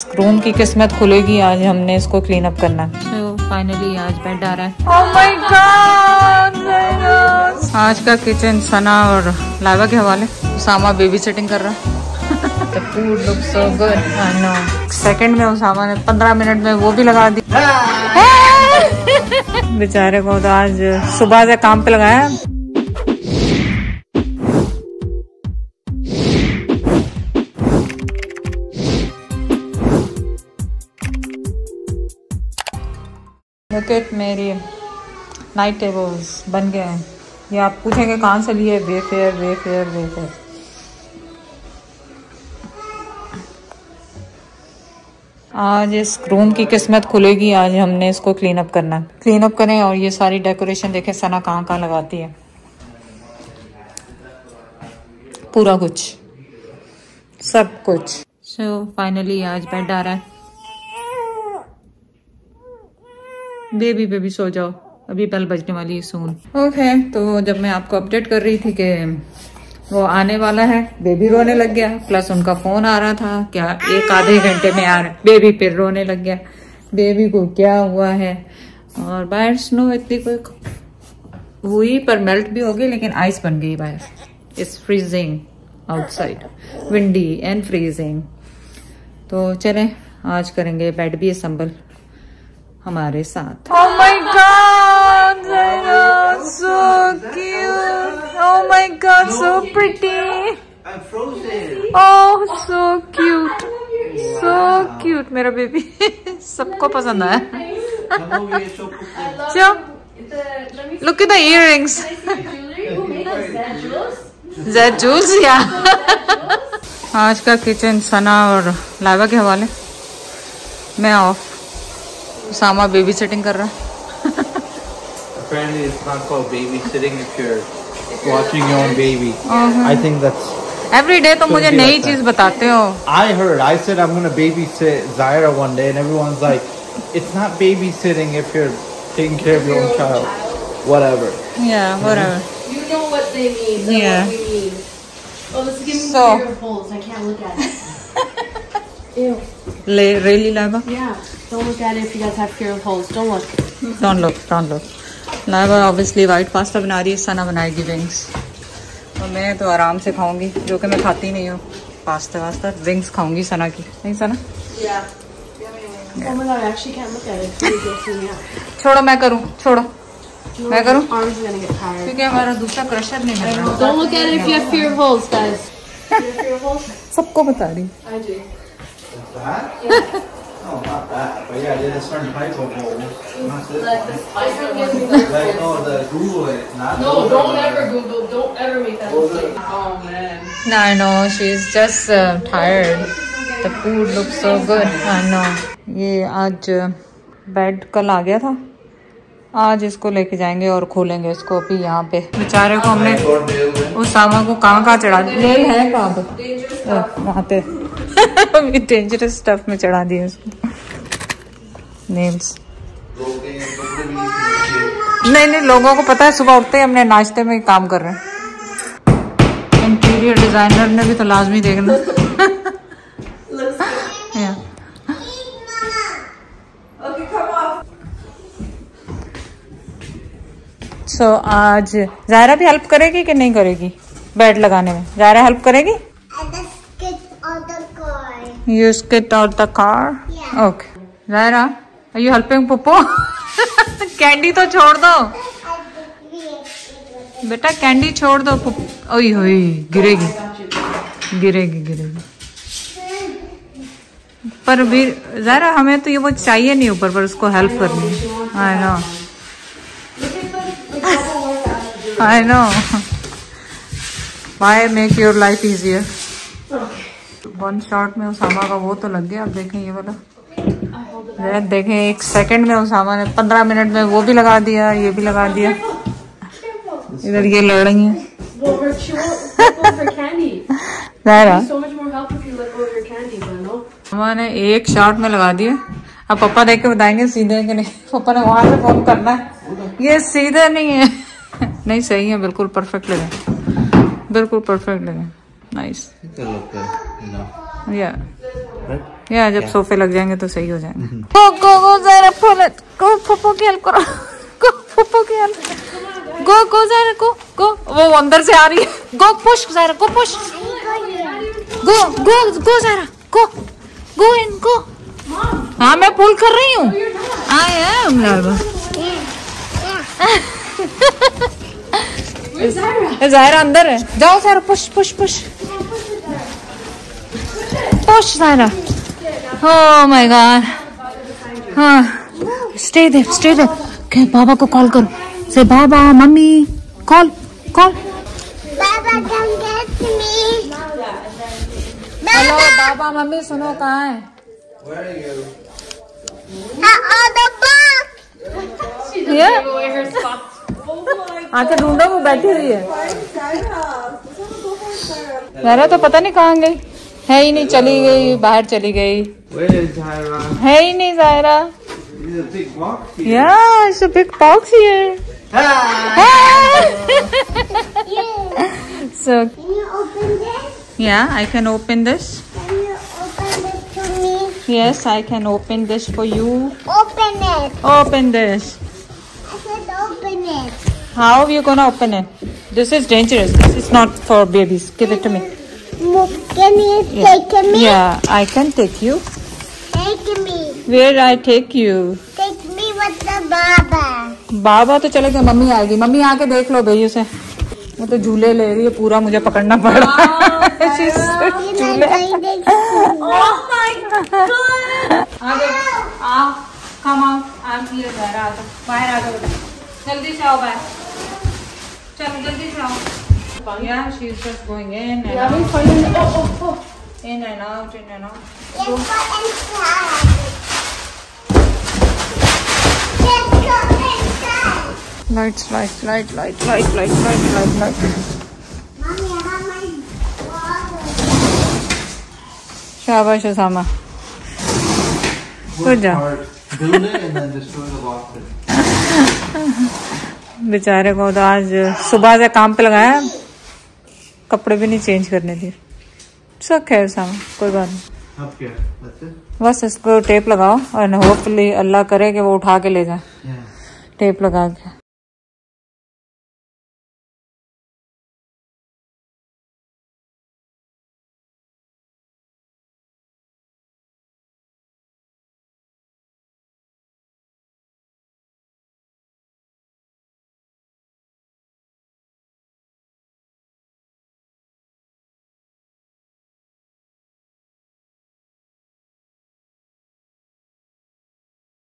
Room की किस्मत खुलेगी आज, हमने इसको क्लीन अप करना है। तो फाइनली आज बेड आ रहा है। ओह माय गॉड, आज का किचन सना और लाइवा के हवाले। उसामा बेबी सेटिंग कर रहा है। The food looks so good. I know. Second में उसामा ने 15 मिनट में वो भी लगा दी। बेचारे को तो आज सुबह से काम पे लगाया। लुक मेरी नाइट टेबल्स बन गए हैं। ये आप पूछेंगे कहाँ से लिए? Wayfair Wayfair Wayfair. आज इस रूम की किस्मत खुलेगी आज, हमने इसको क्लीन अप करना है। क्लीन अप करें और ये सारी डेकोरेशन देखें सना कहाँ कहाँ लगाती है। पूरा कुछ, सब कुछ। सो फाइनली आज बेड आ रहा है। बेबी बेबी सो जाओ, अभी बेल बजने वाली है सून। ओके, तो जब मैं आपको अपडेट कर रही थी कि वो आने वाला है, बेबी रोने लग गया। प्लस उनका फोन आ रहा था क्या एक आधे घंटे में आ रहा है। बेबी फिर रोने लग गया। बेबी को क्या हुआ है? और बाहर स्नो इतनी कोई हुई पर मेल्ट भी हो गई, लेकिन आइस बन गई बाहर। It's freezing outside, windy and freezing. तो चलें आज करेंगे बेड भी असम्बल हमारे साथ। Oh my God, so cute. Oh my God, so pretty. I'm frozen. Oh, so cute, so cute. मेरा बेबी सबको पसंद आया। चलो, look at the earrings. Zed Jules, yeah. आज का किचन सना और लाइवा के हवाले। मैं ऑफ। उसामा बेबी सेटिंग कर रहा है। Apparently it's not called babysitting if you're watching your own baby. I think that's every day तो मुझे नई चीज बताते हो। I heard, I said I'm gonna babysit Zaira one day and everyone's like, it's not babysitting if you're taking care of your own child. Whatever. Yeah, whatever. You know what they mean. That's Yeah. what we mean. Oh, this is giving me So fear of holes. I can't look at it. Ew. Really, Laiba? Yeah. Don't look at it if you guys have fear of holes. Don't look. Don't look, don't look. Laiba obviously white pasta बना रही है, सना बनाएगी wings. और मैं तो आराम से खाऊंगी, जो कि मैं खाती नहीं हूँ पास्ता वास्ता। विंग्स खाऊंगी सना की, नहीं सना? Yeah. Oh my God, I actually can't look at it. Please don't see me out. छोड़ो, मैं करूँ, छोड़ो। No, मैं करूँ? arms are gonna get tired. क्योंकि हमारा दूसरा क्रशर नहीं मिल रहा। Don't look at it if you have fear of holes, guys. You have fear of holes? सबको बता रही। I do. that? Yeah. No, not that. But yeah, there's a certain type of hole. Not this Like one. this. I can't get me Like, no, the Google it. Not No, those don't ones. ever Google. Don't ever make that mistake. Oh man. No, I know she's just tired. The food looks so good. I know. ये आज bed कल आ गया था, आज इसको लेके जाएंगे और खोलेंगे इसको अभी यहाँ पे। बेचारे को हमने उसामा को कहाँ चढ़ा दिया। नेल है कहाँ पे? वहाँ पे। अभी डेंजरस स्टफ में चढ़ा दिया इसको नेल्स। नहीं, लोगों को पता है सुबह उठते ही हमने नाश्ते में काम कर रहे हैं। इंटीरियर डिजाइनर ने भी तो लाजमी देखना। सो आज ज़ायरा भी हेल्प करेगी कि नहीं करेगी बेड लगाने में? ज़ायरा हेल्प करेगी? You skid out the car? Yeah. Okay. Zaira, are you helping Pupu? Candy तो छोड़ दो बेटा, कैंडी छोड़ दो। ओई होई, गिरेगी गिरेगी गिरेगी। पर भी ज़ायरा हमें तो ये वो चाहिए नहीं ऊपर, पर उसको हेल्प करनी है। I know. I know. Why make your life easier? One shot में उसामा का वो तो लग गया। अब देखें ये वाला, देखें एक सेकंड में उसामा ने 15 मिनट में वो भी लगा दिया, ये भी लगा दिया। इधर ये लड़ रही हैं। उसामा ने एक शॉट में लगा दिया। अब पापा देख के बताएंगे सीधे कि नहीं। पापा ने वहां से फोन करना है, ये सीधे नहीं है। नहीं सही है, बिल्कुल परफेक्ट लगे, बिल्कुल परफेक्ट लगे। Nice. They look good, you know. Yeah. Right? या जब सोफे लग जाएंगे तो सही हो जाएंगे। गो ज़ायरा गो पप्पू की हेल्प करो, गो पप्पू की हेल्प, गो ज़ायरा गो वो अंदर से आ रही है, गो पुश ज़ायरा गो पुश, गो ज़ायरा गो इन गो। हाँ मैं पुल कर रही हूँ। I am लालबा। ज़ायरा अंदर है, जाओ Zaira push push push push Zaira. Oh my god. हाँ स्टे देयर। क्या बाबा को कॉल करो, से बाबा mummy call Baba, come get me. Hello बाबा मम्मी सुनो कहाँ है? Where are you? On the box. ये आके ढूंढो, वो बैठी हुई है। ज़ायरा तो पता नहीं कहाँ गई, है ही नहीं, चली गई, बाहर चली गई, Where is Zaira? है ही नहीं Zaira. There's a big box here. Yeah, it's a big box here. So Can you open this? yeah, I can open this. Can you open this to me? Yes, I can open this for you. Open it. Open this. I said open it. How are you gonna open it? This is dangerous. This is not for babies. Give it to me. Can you take me? Yeah, I can take you. Take me. Where I take you? Take me with the Baba. बाबा तो चले गए, mummy आएगी। Mummy आके देख लो भाई उसे, वो तो झूले ले रही है, पूरा मुझे पकड़ना पड़ रहा है। झूले। Oh my God! आओ, come out. I'm here. Zaira आ जाओ, बाहर आ जाओ, जल्दी से आओ बाहर, चलो जल्दी से आओ। Yeah, she's just going in and out. In and out, in and out. Let's go inside. Let's go inside. Lights. Mommy, I have my water. शाबाश Usama, Worst job. part, build it and then destroy the boxes. बेचारे को तो आज सुबह से काम पे लगाया, कपड़े भी नहीं चेंज करने दिए। सब खैर सामा, कोई बात नहीं। Up here. That's it? बस इसको टेप लगाओ और होपफुली अल्लाह करे कि वो उठा के ले जाए, Yeah. टेप लगा के।